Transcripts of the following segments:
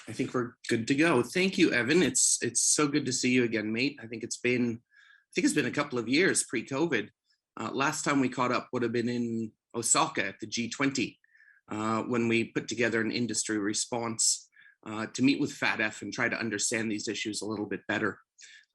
I think we're good to go. Thank you, Evan. It's so good to see you again, mate. I think it's been a couple of years pre-COVID. Last time we caught up would have been in Osaka at the G20 when we put together an industry response to meet with FATF and try to understand these issues a little bit better.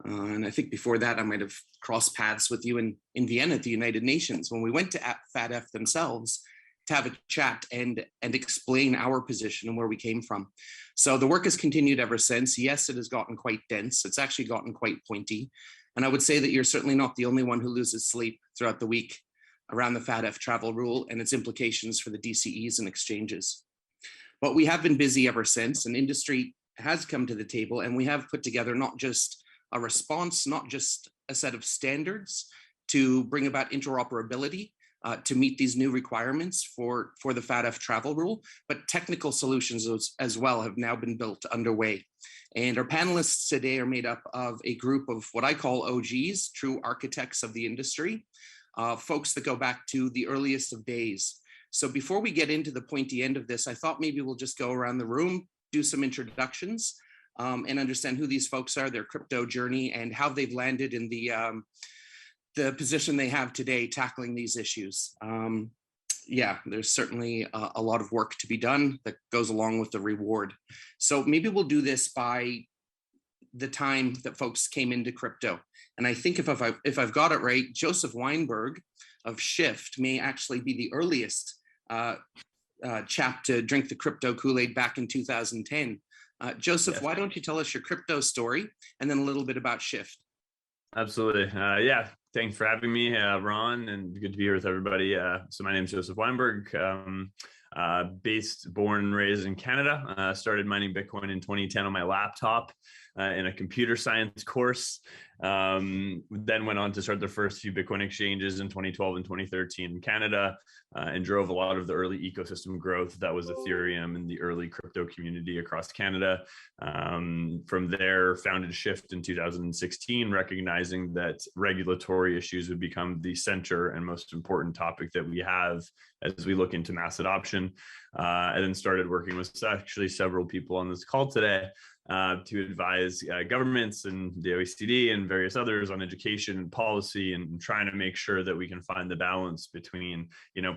And I think before that, I might have crossed paths with you in Vienna at the United Nations when we went to FATF themselves to have a chat and explain our position and where we came from. So the work has continued ever since. Yes, it has gotten quite dense. It's actually gotten quite pointy. And I would say that you're certainly not the only one who loses sleep throughout the week around the FATF travel rule and its implications for the DCEs and exchanges. But we have been busy ever since, and industry has come to the table, and we have put together not just a response, not just a set of standards to bring about interoperability, to meet these new requirements for the FATF travel rule, but technical solutions as well have now been built underway. And our panelists today are made up of a group of what I call OGs, true architects of the industry, folks that go back to the earliest of days. So before we get into the pointy end of this, I thought maybe we'll just go around the room, do some introductions, and understand who these folks are, their crypto journey, and how they've landed in the position they have today tackling these issues. Yeah, there's certainly a lot of work to be done that goes along with the reward. So maybe we'll do this by the time that folks came into crypto. And I think if I've got it right, Joseph Weinberg of Shyft may actually be the earliest chap to drink the crypto Kool-Aid back in 2010. Joseph, yes. Why don't you tell us your crypto story and then a little bit about Shyft? Absolutely. Yeah, thanks for having me, Ron, and good to be here with everybody. So my name is Joseph Weinberg, born and raised in Canada. Started mining Bitcoin in 2010 on my laptop in a computer science course. Then went on to start the first few Bitcoin exchanges in 2012 and 2013 in Canada, and drove a lot of the early ecosystem growth that was Ethereum and the early crypto community across Canada. From there, founded Shyft in 2016, recognizing that regulatory issues would become the center and most important topic that we have as we look into mass adoption. And then started working with actually several people on this call today to advise governments and the OECD and various others on education and policy, and trying to make sure that we can find the balance between,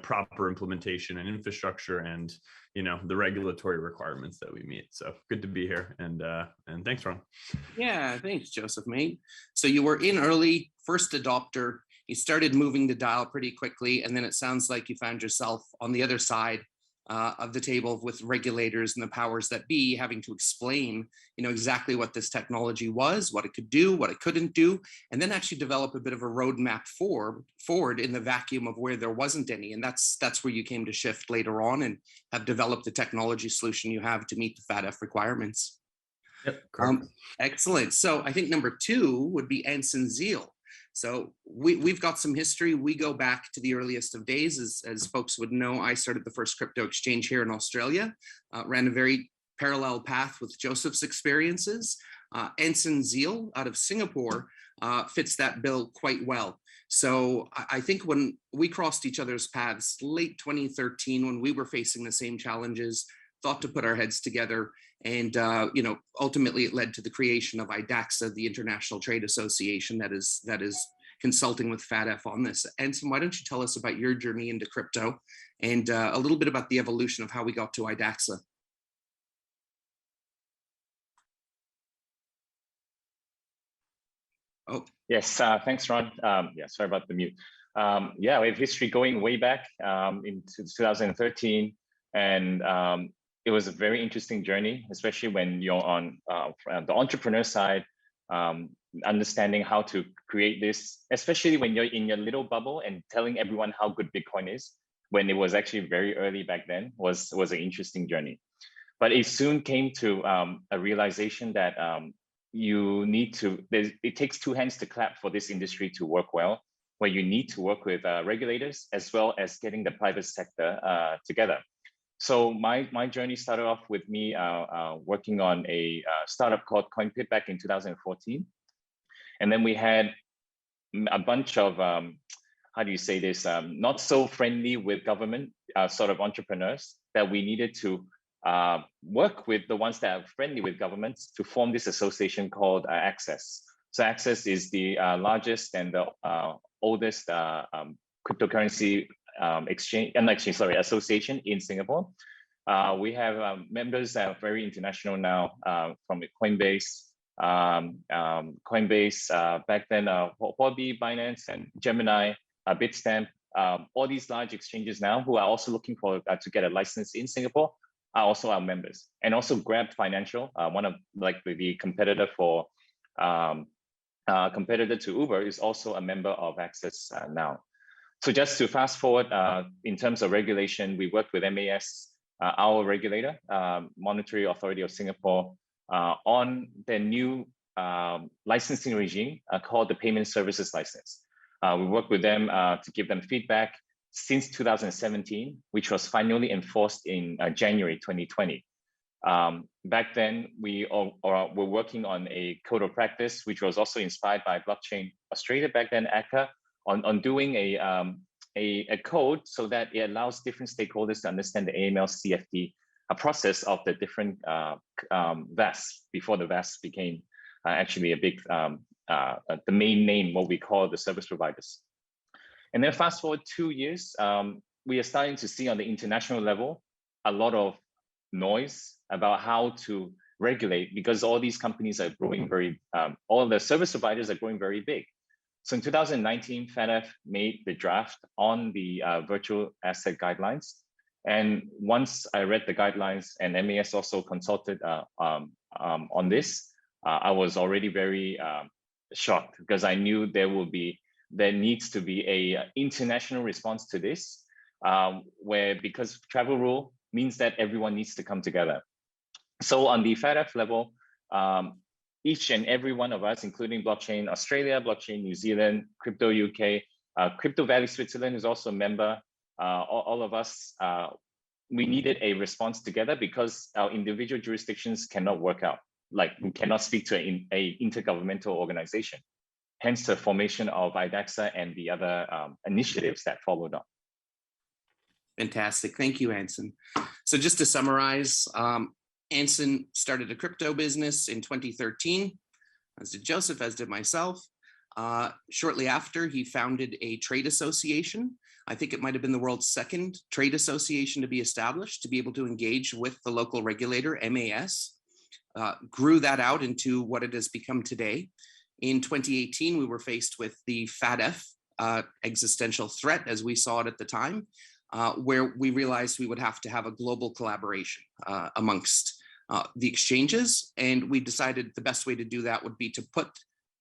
proper implementation and infrastructure and, the regulatory requirements that we meet. So good to be here, and thanks, Ron. Yeah, thanks, Joseph, mate. So you were in early, first adopter. You started moving the dial pretty quickly, and then it sounds like you found yourself on the other side of the table with regulators and the powers that be having to explain, exactly what this technology was, what it could do, what it couldn't do, and then actually develop a bit of a roadmap forward in the vacuum of where there wasn't any. And that's where you came to Shyft later on and have developed the technology solution you have to meet the FATF requirements. Yep, correct. Excellent. So I think number 2 would be Anson Zeall. So we've got some history. We go back to the earliest of days. As folks would know, I started the first crypto exchange here in Australia, ran a very parallel path with Joseph's experiences. Anson Zeall out of Singapore fits that bill quite well. So I think when we crossed each other's paths late 2013, when we were facing the same challenges, thought to put our heads together. And, ultimately it led to the creation of IDAXA, the International Trade Association that is consulting with FATF on this. Anson, why don't you tell us about your journey into crypto and a little bit about the evolution of how we got to IDAXA? Oh. Yes, thanks, Ron. Yeah, sorry about the mute. Yeah, we have history going way back into 2013, and it was a very interesting journey, especially when you're on the entrepreneur side, understanding how to create this, especially when you're in your little bubble and telling everyone how good Bitcoin is, when it was actually very early back then, was an interesting journey. But it soon came to a realization that you need to, it takes 2 hands to clap for this industry to work well, where you need to work with regulators as well as getting the private sector together. So my journey started off with me working on a startup called CoinPit back in 2014. And then we had a bunch of, how do you say this, not so friendly with government sort of entrepreneurs that we needed to work with the ones that are friendly with governments to form this association called Access. So Access is the largest and the oldest cryptocurrency association in Singapore. We have members that are very international now, from Coinbase, back then, Huobi, Binance, and Gemini, Bitstamp, all these large exchanges now who are also looking for to get a license in Singapore are also our members. And also Grab Financial, one of the competitor for competitor to Uber, is also a member of Access now. So just to fast forward, in terms of regulation, we work with MAS, our regulator, Monetary Authority of Singapore, on the new licensing regime called the Payment Services License. We work with them to give them feedback since 2017, which was finally enforced in January 2020. Back then, we were working on a code of practice, which was also inspired by Blockchain Australia, back then ACCA, on doing a code so that it allows different stakeholders to understand the AML CFT process of the different VAS before the VAS became actually a big, the main name, what we call the service providers. And then fast forward 2 years, we are starting to see on the international level a lot of noise about how to regulate, because all these companies are growing all the service providers are growing very big. So in 2019, FATF made the draft on the virtual asset guidelines. And once I read the guidelines and MAS also consulted on this, I was already very shocked, because I knew there needs to be a international response to this, because travel rule means that everyone needs to come together. So on the FATF level, each and every one of us, including Blockchain Australia, Blockchain New Zealand, Crypto UK, Crypto Valley Switzerland is also a member. All of us, we needed a response together, because our individual jurisdictions cannot work out. Like, we cannot speak to an intergovernmental organization. Hence the formation of IDAXA and the other initiatives that followed on. Fantastic. Thank you, Anson. So just to summarize, Anson started a crypto business in 2013, as did Joseph, as did myself. Shortly after, he founded a trade association. I think it might have been the world's second trade association to be established, to be able to engage with the local regulator, MAS. Grew that out into what it has become today. In 2018, we were faced with the FATF existential threat, as we saw it at the time, where we realized we would have to have a global collaboration amongst the exchanges. And we decided the best way to do that would be to put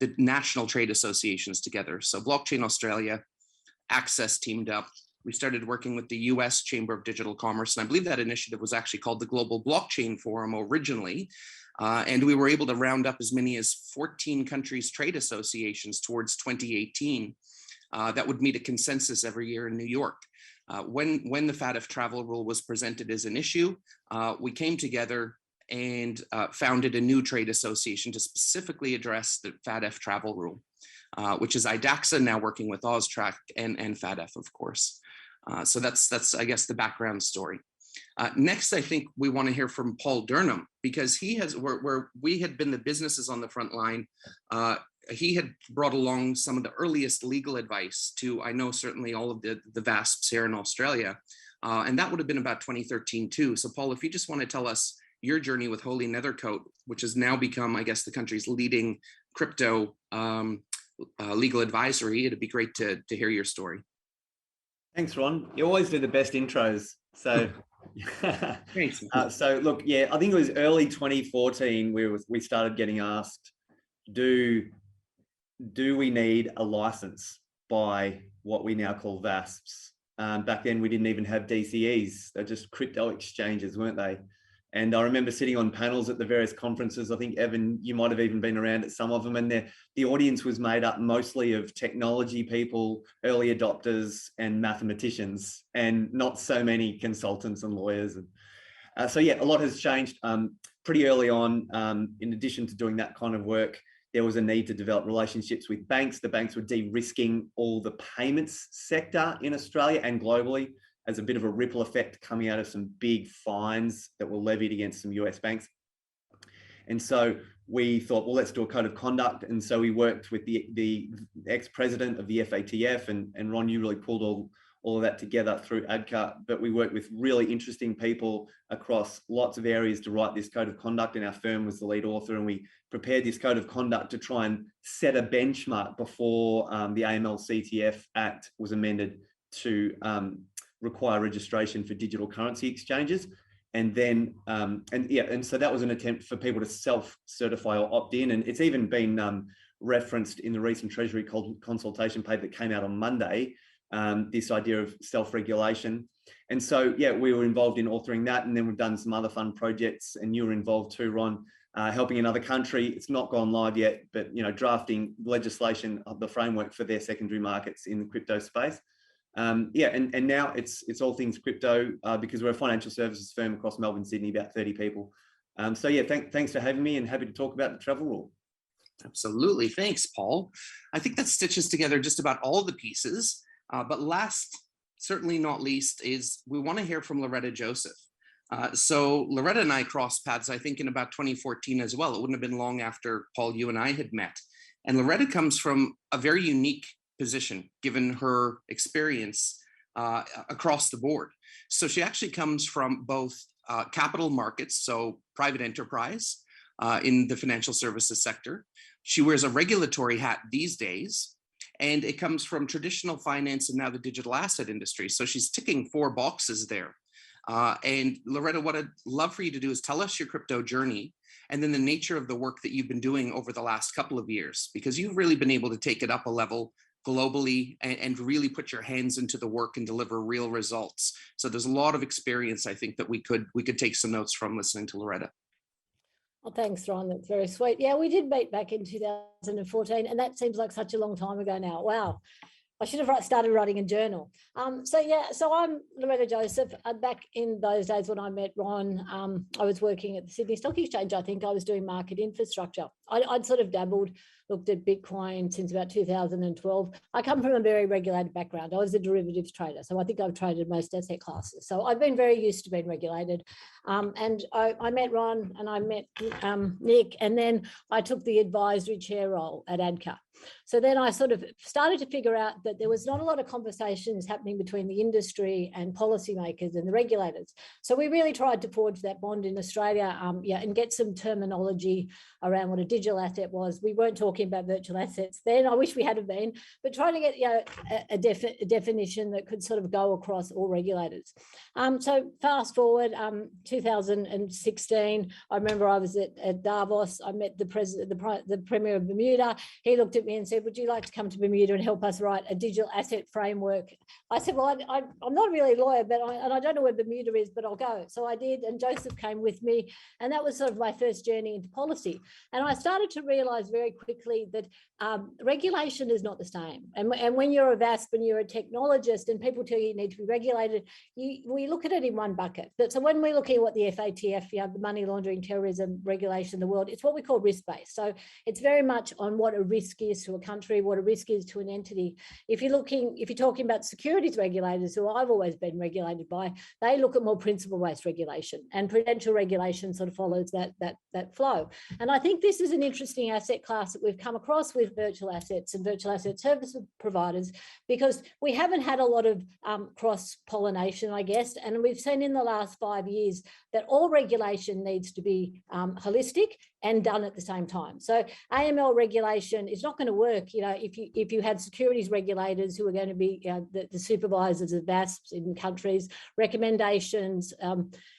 the national trade associations together. So Blockchain Australia, Access teamed up. We started working with the US Chamber of Digital Commerce. And I believe that initiative was actually called the Global Blockchain Forum originally. And we were able to round up as many as 14 countries' trade associations towards 2018 that would meet a consensus every year in New York. When the FATF travel rule was presented as an issue, we came together and founded a new trade association to specifically address the FATF travel rule, which is IDAXA, now working with AUSTRAC and FATF, of course. So that's I guess, the background story. Next, I think we want to hear from Paul Derham, because he has, where we had been the businesses on the front line, he had brought along some of the earliest legal advice to, I know, certainly all of the VASPs here in Australia. And that would have been about 2013 too. So Paul, if you just want to tell us your journey with Holley Nethercote, which has now become, I guess, the country's leading crypto legal advisory, it'd be great to hear your story. Thanks, Ron. You always do the best intros. So, so look, yeah, I think it was early 2014 we started getting asked, do we need a license by what we now call VASPs? Back then we didn't even have DCEs. They're just crypto exchanges, weren't they? And I remember sitting on panels at the various conferences. I think, Evan, you might have even been around at some of them. And the audience was made up mostly of technology people, early adopters, and mathematicians, and not so many consultants and lawyers. And so, yeah, a lot has changed pretty early on. In addition to doing that kind of work, there was a need to develop relationships with banks. The banks were de-risking all the payments sector in Australia and globally. as a bit of a ripple effect coming out of some big fines that were levied against some US banks. And so we thought, well, let's do a code of conduct. And so we worked with the ex-president of the FATF, and Ron, you really pulled all of that together through ADCA, but we worked with really interesting people across lots of areas to write this code of conduct, and our firm was the lead author, and we prepared this code of conduct to try and set a benchmark before the AML-CTF Act was amended to require registration for digital currency exchanges. And then, and so that was an attempt for people to self-certify or opt in. And it's even been referenced in the recent Treasury consultation paper that came out on Monday, this idea of self-regulation. And so, yeah, we were involved in authoring that. And then we've done some other fun projects, and you were involved too, Ron, helping another country. It's not gone live yet, but, you know, drafting legislation of the framework for their secondary markets in the crypto space. Yeah, and now it's all things crypto because we're a financial services firm across Melbourne, Sydney, about 30 people. So yeah, thanks for having me, and happy to talk about the travel rule. Absolutely, thanks, Paul. I think that stitches together just about all the pieces. But last, certainly not least, is we want to hear from Loretta Joseph. So Loretta and I crossed paths, I think, in about 2014 as well. It wouldn't have been long after, Paul, you and I had met. And Loretta comes from a very unique position, given her experience across the board. So she actually comes from both capital markets, so private enterprise in the financial services sector. She wears a regulatory hat these days, and it comes from traditional finance and now the digital asset industry. So she's ticking 4 boxes there. And Loretta, what I'd love for you to do is tell us your crypto journey, and then the nature of the work that you've been doing over the last couple of years, because you've really been able to take it up a level globally and really put your hands into the work and deliver real results. So there's a lot of experience, I think, that we could take some notes from listening to Loretta. Well, thanks, Ron. That's very sweet. Yeah, we did meet back in 2014, and that seems like such a long time ago now. Wow. I should have started writing a journal. So I'm Loretta Joseph. Back in those days when I met Ron, I was working at the Sydney Stock Exchange. I think I was doing market infrastructure. I'd sort of dabbled, looked at Bitcoin since about 2012. I come from a very regulated background. I was a derivatives trader, so I think I've traded most asset classes. So I've been very used to being regulated. And I met Ron, and I met Nick, and then I took the advisory chair role at ADCA. So then I sort of started to figure out that there was not a lot of conversations happening between the industry and policymakers and the regulators. So we really tried to forge that bond in Australia, and get some terminology around what a digital asset was. We weren't talking about virtual assets then. I wish we had been, but trying to get a definition that could sort of go across all regulators. So fast forward, 2016, I remember I was at Davos. I met the president, the Premier of Bermuda. He looked at me and said, "Would you like to come to Bermuda and help us write a digital asset framework?" I said, "Well, I'm not really a lawyer, but I don't know where Bermuda is, but I'll go." So I did, and Joseph came with me, and that was sort of my first journey into policy. And I started to realise very quickly that regulation is not the same. And when you're a VASP and you're a technologist, and people tell you need to be regulated, we look at it in one bucket. But so when we're looking at what the FATF, the money laundering, terrorism regulation in the world, it's what we call risk-based. So it's very much on what a risk is to a country, what a risk is to an entity. If you're talking about securities regulators, who I've always been regulated by, they look at more principle-based regulation, and prudential regulation sort of follows that flow. And I think this is an interesting asset class that we've come across with virtual assets and virtual asset service providers, because we haven't had a lot of cross-pollination, I guess, and we've seen in the last 5 years that all regulation needs to be holistic and done at the same time. So AML regulation is not going to work, if you had securities regulators who are going to be the supervisors of VASPs in countries, recommendations,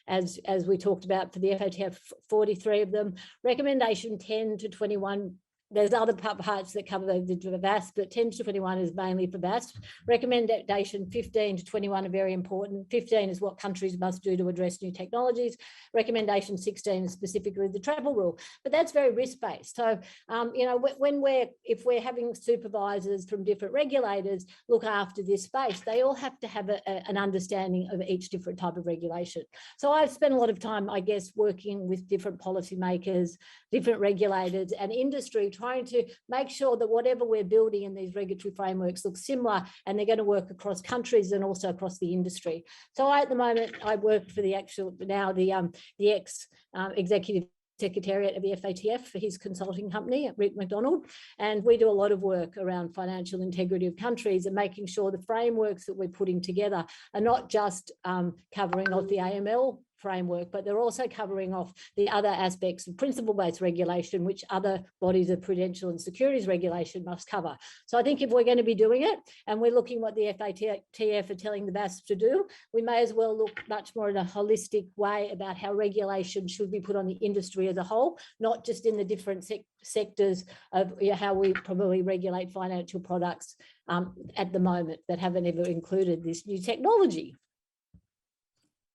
as we talked about for the FATF, 43 of them, recommendation 10 to 21. There's other parts that cover the VASP, but 10 to 21 is mainly for VASP. Recommendation 15 to 21 are very important. 15 is what countries must do to address new technologies. Recommendation 16 is specifically the travel rule, but that's very risk-based. So, if we're having supervisors from different regulators look after this space, they all have to have an understanding of each different type of regulation. So I've spent a lot of time, I guess, working with different policymakers, different regulators, and industry, trying to make sure that whatever we're building in these regulatory frameworks look similar, and they're going to work across countries and also across the industry. So at the moment, I work for the ex-executive Secretariat of the FATF for his consulting company at Rick McDonald. And we do a lot of work around financial integrity of countries and making sure the frameworks that we're putting together are not just covering off the AML framework, but they're also covering off the other aspects of principle-based regulation, which other bodies of prudential and securities regulation must cover. So I think if we're going to be doing it, and we're looking what the FATF are telling the VASP to do, we may as well look much more in a holistic way about how regulation should be put on the industry as a whole, not just in the different sectors of how we probably regulate financial products at the moment that haven't ever included this new technology.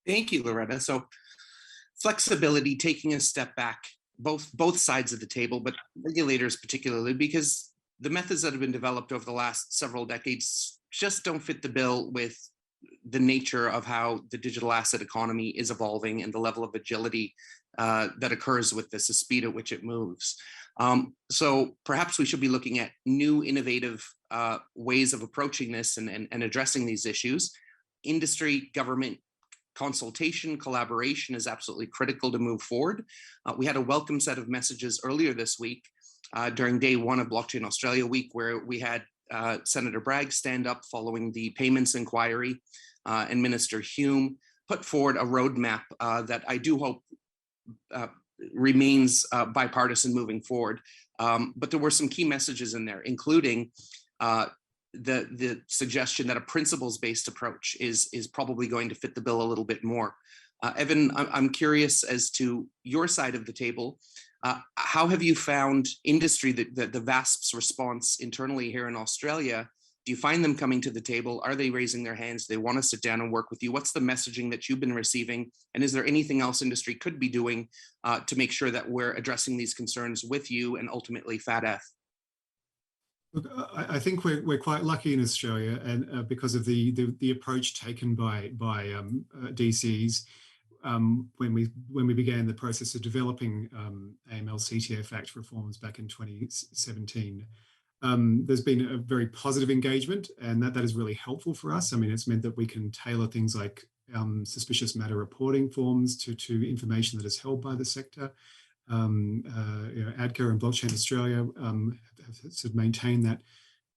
Thank you, Loretta. So flexibility, taking a step back, both sides of the table, but regulators particularly, because the methods that have been developed over the last several decades just don't fit the bill with the nature of how the digital asset economy is evolving and the level of agility that occurs with this, the speed at which it moves. So perhaps we should be looking at new innovative ways of approaching this and addressing these issues. Industry, government, consultation, collaboration is absolutely critical to move forward. We had a welcome set of messages earlier this week during day one of Blockchain Australia Week, where we had Senator Bragg stand up following the payments inquiry, and Minister Hume put forward a roadmap that I do hope remains bipartisan moving forward. But there were some key messages in there, including the suggestion that a principles-based approach is probably going to fit the bill a little bit more. Evan, I'm curious as to your side of the table. How have you found industry, the VASP's response internally here in Australia? Do you find them coming to the table? Are they raising their hands? Do they want to sit down and work with you? What's the messaging that you've been receiving? And is there anything else industry could be doing to make sure that we're addressing these concerns with you and ultimately FATF? Look, I think we're quite lucky in Australia, and because of the approach taken by DCs when we began the process of developing AML-CTF Act reforms back in 2017. There's been a very positive engagement, and that is really helpful for us. I mean, it's meant that we can tailor things like suspicious matter reporting forms to information that is held by the sector. ADCA and Blockchain Australia have sort of maintained that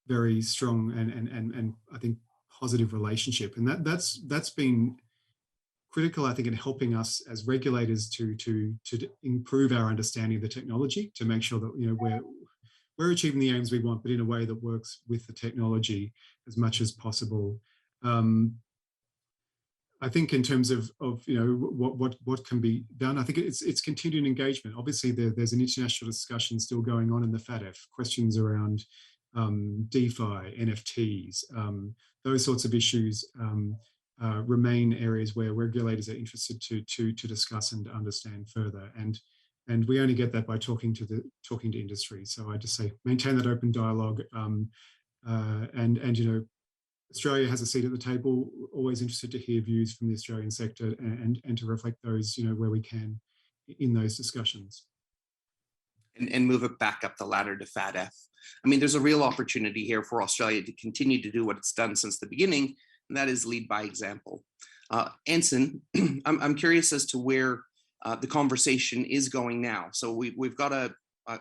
very strong and I think positive relationship, and that's been critical, I think, in helping us as regulators to improve our understanding of the technology, to make sure that we're achieving the aims we want, but in a way that works with the technology as much as possible. I think in terms of what can be done, I think it's continuing engagement. Obviously, there's an international discussion still going on in the FATF, questions around DeFi, NFTs, those sorts of issues remain areas where regulators are interested to discuss and understand further. And we only get that by talking to industry. So I just say maintain that open dialogue, and Australia has a seat at the table, always interested to hear views from the Australian sector and to reflect those, where we can in those discussions. And move it back up the ladder to FATF. I mean, there's a real opportunity here for Australia to continue to do what it's done since the beginning, and that is lead by example. Anson, I'm curious as to where the conversation is going now. So we've got a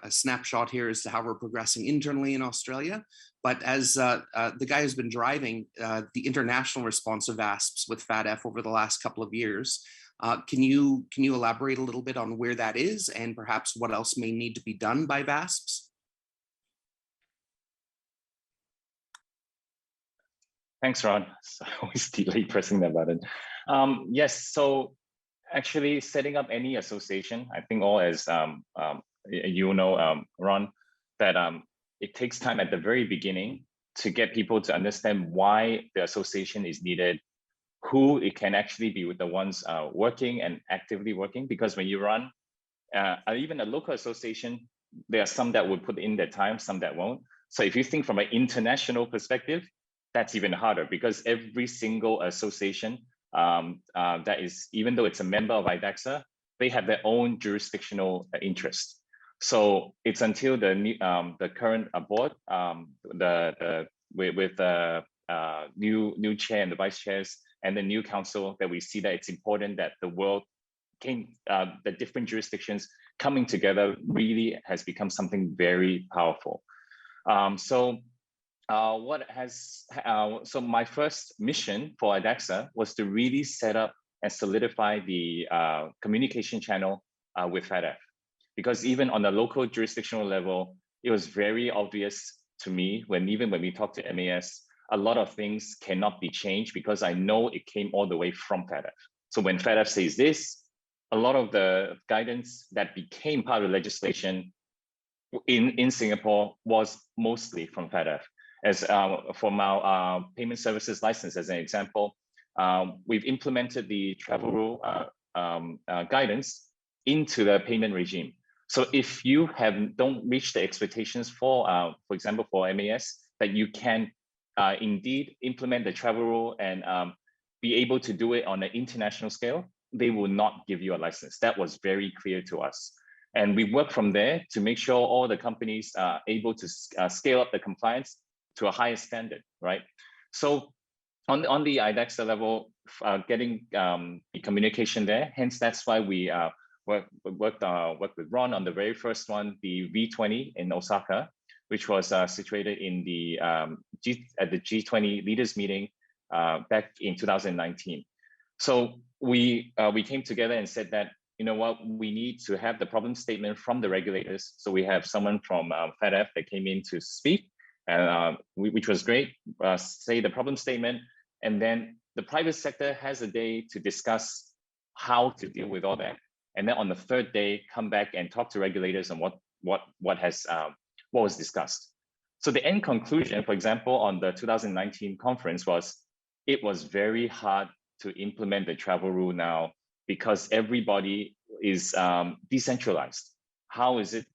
snapshot here as to how we're progressing internally in Australia. But as the guy who's been driving the international response of VASPs with FATF over the last couple of years, can you elaborate a little bit on where that is and perhaps what else may need to be done by VASPs? Thanks, Ron. So I always delay pressing that button. Yes, so actually setting up any association, I think all as Ron, that it takes time at the very beginning to get people to understand why the association is needed, who it can actually be with the ones working and actively working. Because when you run even a local association, there are some that would put in their time, some that won't. So if you think from an international perspective, that's even harder, because every single association that is, even though it's a member of IDAXA, they have their own jurisdictional interest. So it's until the current board, with the new chair and the vice chairs and the new council, that we see that it's important that the world the different jurisdictions coming together really has become something very powerful. So my first mission for IDAXA was to really set up and solidify the communication channel with FATF. Because even on the local jurisdictional level, it was very obvious to me when we talked to MAS, a lot of things cannot be changed because I know it came all the way from FATF. So when FATF says this, a lot of the guidance that became part of the legislation in Singapore was mostly from FATF. As from our payment services license, as an example, we've implemented the travel rule guidance into the payment regime. So if you don't reach the expectations for example, for MAS, that you can indeed implement the travel rule and be able to do it on an international scale, they will not give you a license. That was very clear to us. And we work from there to make sure all the companies are able to scale up the compliance to a higher standard, right? So on the IDAXA level, getting the communication there, hence that's why we worked with Ron on the very first one, the V20 in Osaka, which was situated in at the G20 leaders meeting back in 2019. So we came together and said that, you know what, we need to have the problem statement from the regulators. So we have someone from FATF that came in to speak, which was great, say the problem statement, and then the private sector has a day to discuss how to deal with all that. And then on the third day, come back and talk to regulators on what was discussed. So the end conclusion, for example, on the 2019 conference it was very hard to implement the travel rule now because everybody is decentralized. How is it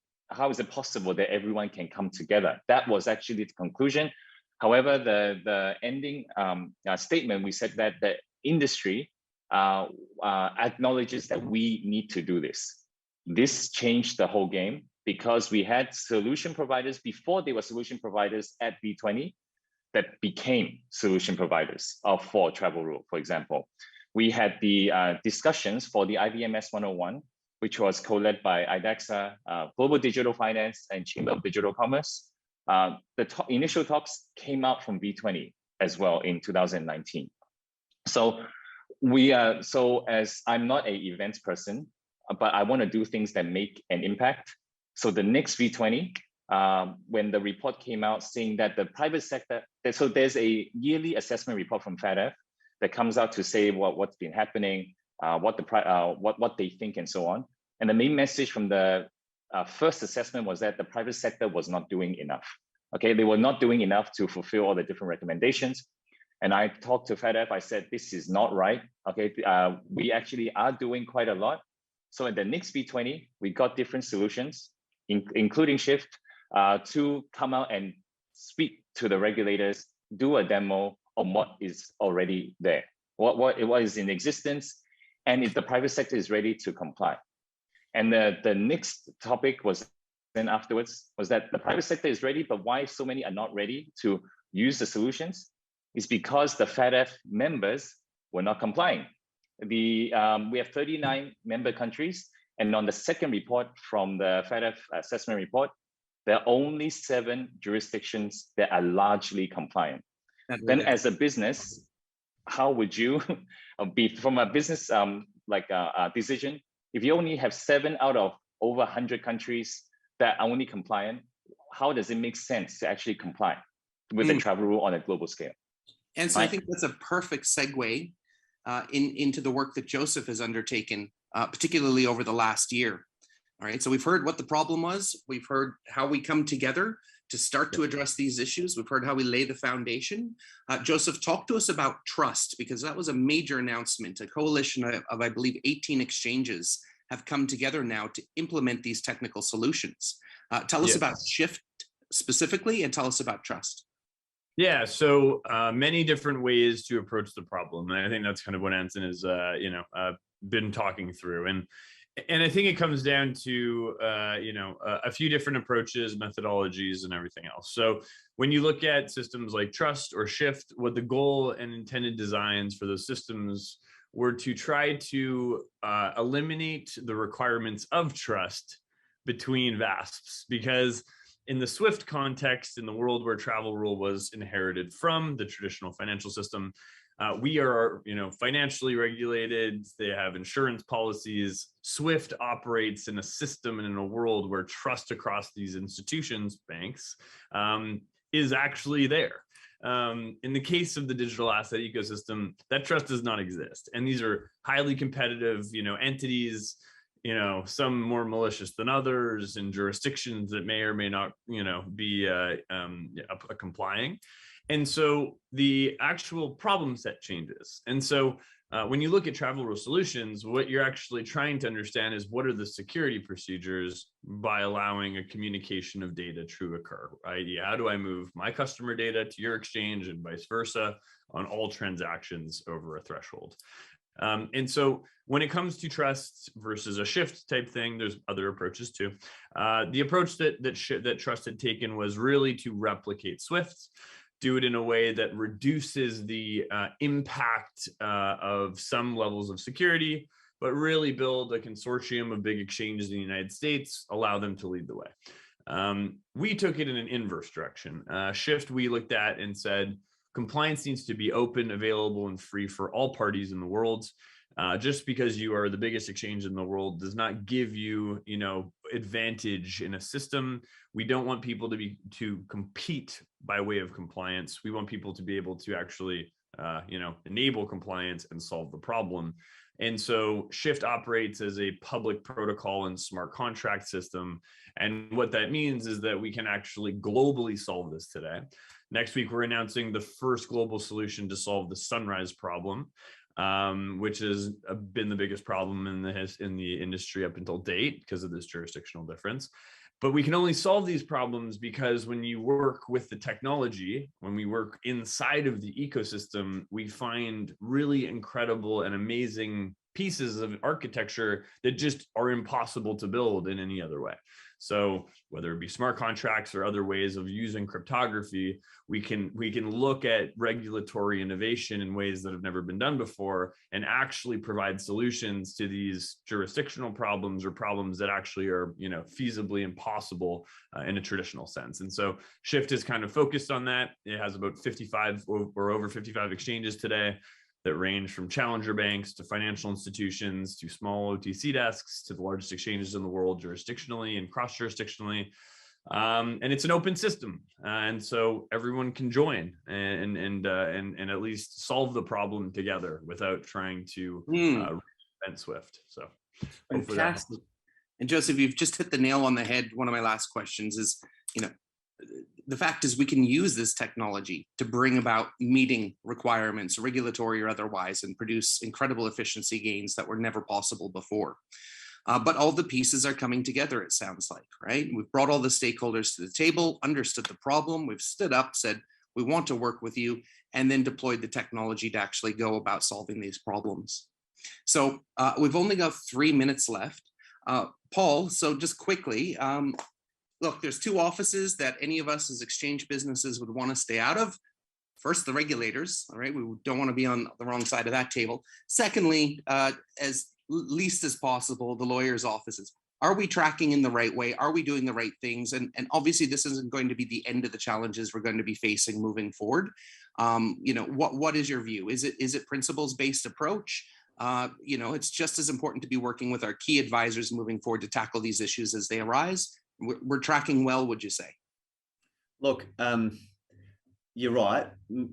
possible that everyone can come together? That was actually the conclusion. However, the ending statement, we said that the industry acknowledges that we need to do this. This changed the whole game because we had solution providers before they were solution providers at B20 that became solution providers for travel rule, for example. We had the discussions for the IVMS 101, which was co-led by IDAXA, Global Digital Finance, and Chamber of Digital Commerce. The initial talks came out from B20 as well in 2019. So as I'm not an events person, but I want to do things that make an impact. So the next V20, when the report came out saying that the private sector, so there's a yearly assessment report from FATF that comes out to say what's been happening, what they think, and so on. And the main message from the first assessment was that the private sector was not doing enough. Okay, they were not doing enough to fulfill all the different recommendations. And I talked to FATF, I said, this is not right. Okay, we actually are doing quite a lot. So in the next B20, we got different solutions, including Shyft, to come out and speak to the regulators, do a demo on what is already there, what is in existence, and if the private sector is ready to comply. And the next topic was then afterwards was that the private sector is ready, but why so many are not ready to use the solutions? Is because the FATF members were not complying. We have 39 member countries, and on the second report from the FATF assessment report, there are only 7 jurisdictions that are largely compliant. Then as a business, how would you be from a business decision, if you only have 7 out of over 100 countries that are only compliant, how does it make sense to actually comply with the travel rule on a global scale? And so I think that's a perfect segue into the work that Joseph has undertaken, particularly over the last year. All right, so we've heard what the problem was. We've heard how we come together to start to address these issues. We've heard how we lay the foundation. Joseph, talk to us about trust, because that was a major announcement. A coalition of I believe, 18 exchanges have come together now to implement these technical solutions. Tell us about Shyft specifically, and tell us about trust. Yeah, so many different ways to approach the problem. And I think that's kind of what Anson has, been talking through. And And I think it comes down to, a few different approaches, methodologies, and everything else. So when you look at systems like Trust or Shyft, what the goal and intended designs for those systems were to try to eliminate the requirements of trust between VASPs, because in the SWIFT context, in the world where travel rule was inherited from the traditional financial system, we are, financially regulated. They have insurance policies. SWIFT operates in a system and in a world where trust across these institutions, banks, is actually there. In the case of the digital asset ecosystem, that trust does not exist. And these are highly competitive, entities, some more malicious than others, in jurisdictions that may or may not, be complying. And so the actual problem set changes. And so when you look at travel rule solutions, what you're actually trying to understand is what are the security procedures by allowing a communication of data to occur, i.e., how do I move my customer data to your exchange and vice versa on all transactions over a threshold? And so when it comes to trust versus a Shyft type thing, there's other approaches too. The approach that Trust had taken was really to replicate SWIFT, do it in a way that reduces the impact of some levels of security, but really build a consortium of big exchanges in the United States, allow them to lead the way. We took it in an inverse direction. Shyft, we looked at and said, compliance needs to be open, available, and free for all parties in the world. Just because you are the biggest exchange in the world does not give you, advantage in a system. We don't want people to compete by way of compliance. We want people to be able to actually, enable compliance and solve the problem. And so Shyft operates as a public protocol and smart contract system. And what that means is that we can actually globally solve this today. Next week, we're announcing the first global solution to solve the sunrise problem, which has been the biggest problem in the industry up until date because of this jurisdictional difference. But we can only solve these problems because when you work with the technology, when we work inside of the ecosystem, we find really incredible and amazing pieces of architecture that just are impossible to build in any other way. So whether it be smart contracts or other ways of using cryptography, we can look at regulatory innovation in ways that have never been done before and actually provide solutions to these jurisdictional problems or problems that actually are, feasibly impossible in a traditional sense. And so Shyft is kind of focused on that. It has about 55 or over 55 exchanges today that range from challenger banks to financial institutions to small OTC desks to the largest exchanges in the world jurisdictionally and cross-jurisdictionally. And it's an open system. And so everyone can join and at least solve the problem together without trying to reinvent SWIFT. So fantastic. And Joseph, you've just hit the nail on the head. One of my last questions is, the fact is we can use this technology to bring about meeting requirements, regulatory or otherwise, and produce incredible efficiency gains that were never possible before. But all the pieces are coming together, it sounds like, right? We've brought all the stakeholders to the table, understood the problem, we've stood up, said, we want to work with you, and then deployed the technology to actually go about solving these problems. So we've only got 3 minutes left. Paul, so just quickly, look, there's two offices that any of us as exchange businesses would want to stay out of. First, the regulators, all right? We don't want to be on the wrong side of that table. Secondly, as least as possible, the lawyers' offices. Are we tracking in the right way? Are we doing the right things? And obviously, this isn't going to be the end of the challenges we're going to be facing moving forward. What is your view? Is it principles-based approach? It's just as important to be working with our key advisors moving forward to tackle these issues as they arise. We're tracking well, would you say? Look, you're right.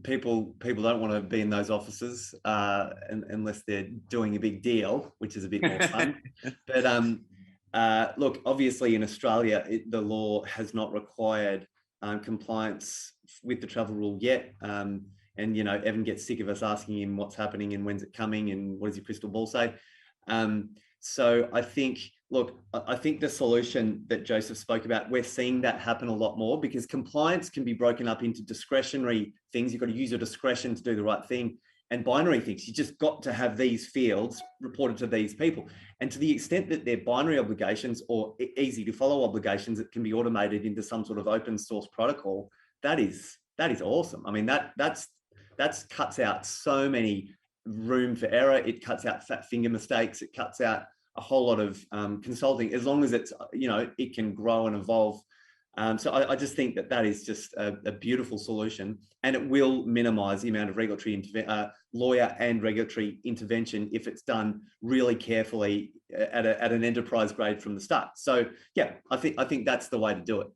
People don't want to be in those offices unless they're doing a big deal, which is a bit more fun. But look, obviously in Australia, the law has not required compliance with the travel rule yet. And Evan gets sick of us asking him what's happening and when's it coming and what does your crystal ball say. So I think the solution that Joseph spoke about, we're seeing that happen a lot more because compliance can be broken up into discretionary things. You've got to use your discretion to do the right thing. and binary things. You just got to have these fields reported to these people. And to the extent that they're binary obligations or easy to follow obligations that can be automated into some sort of open source protocol, that is awesome. I mean, that cuts out so many room for error. It cuts out fat finger mistakes. It cuts out a whole lot of consulting, as long as it's, it can grow and evolve. So I just think that is just a beautiful solution, and it will minimize the amount of regulatory lawyer and regulatory intervention if it's done really carefully at an enterprise grade from the start. So yeah, I think that's the way to do it.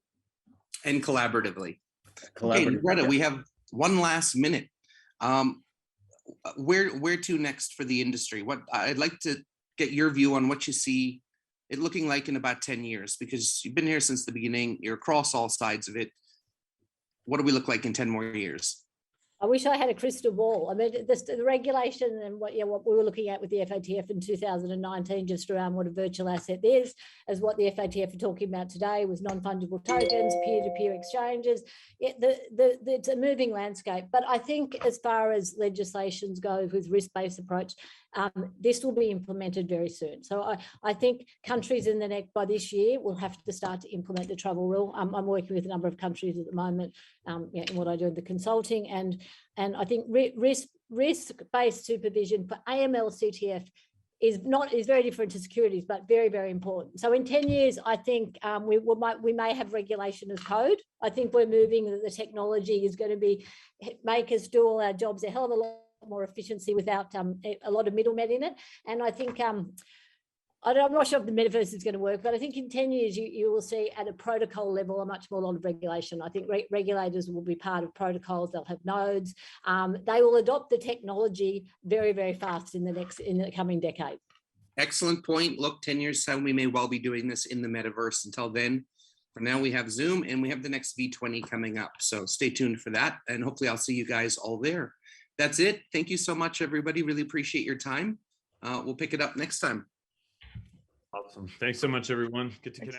And collaboratively. Okay, Loretta, yeah. we have one last minute. Where to next for the industry? What I'd like to get your view on what you see it looking like in about 10 years, because you've been here since the beginning, you're across all sides of it. What do we look like in 10 more years? I wish I had a crystal ball. I mean, the regulation and what we were looking at with the FATF in 2019, just around what a virtual asset is, as what the FATF are talking about today with non-fungible tokens, peer-to-peer exchanges. It's a moving landscape. But I think as far as legislations go with risk-based approach, this will be implemented very soon. So I think countries by this year will have to start to implement the travel rule. I'm working with a number of countries at the moment in what I do in the consulting, and I think risk-based supervision for AML CTF is very different to securities, but very, very important. So in 10 years, I think we may have regulation as code. I think we're moving, that the technology is going to make us do all our jobs a hell of a lot more efficiency without a lot of middlemen in it. And I think I'm not sure if the metaverse is going to work, but I think in 10 years you will see at a protocol level a much more lot of regulation. I think regulators will be part of protocols. They'll have nodes. They will adopt the technology very, very fast in the coming decade. Excellent point. Look, 10 years time, we may well be doing this in the metaverse. Until then, for now, we have Zoom and we have the next V20 coming up. So stay tuned for that. And hopefully I'll see you guys all there. That's it. Thank you so much, everybody. Really appreciate your time. We'll pick it up next time. Awesome. Thanks so much, everyone. Good to connect.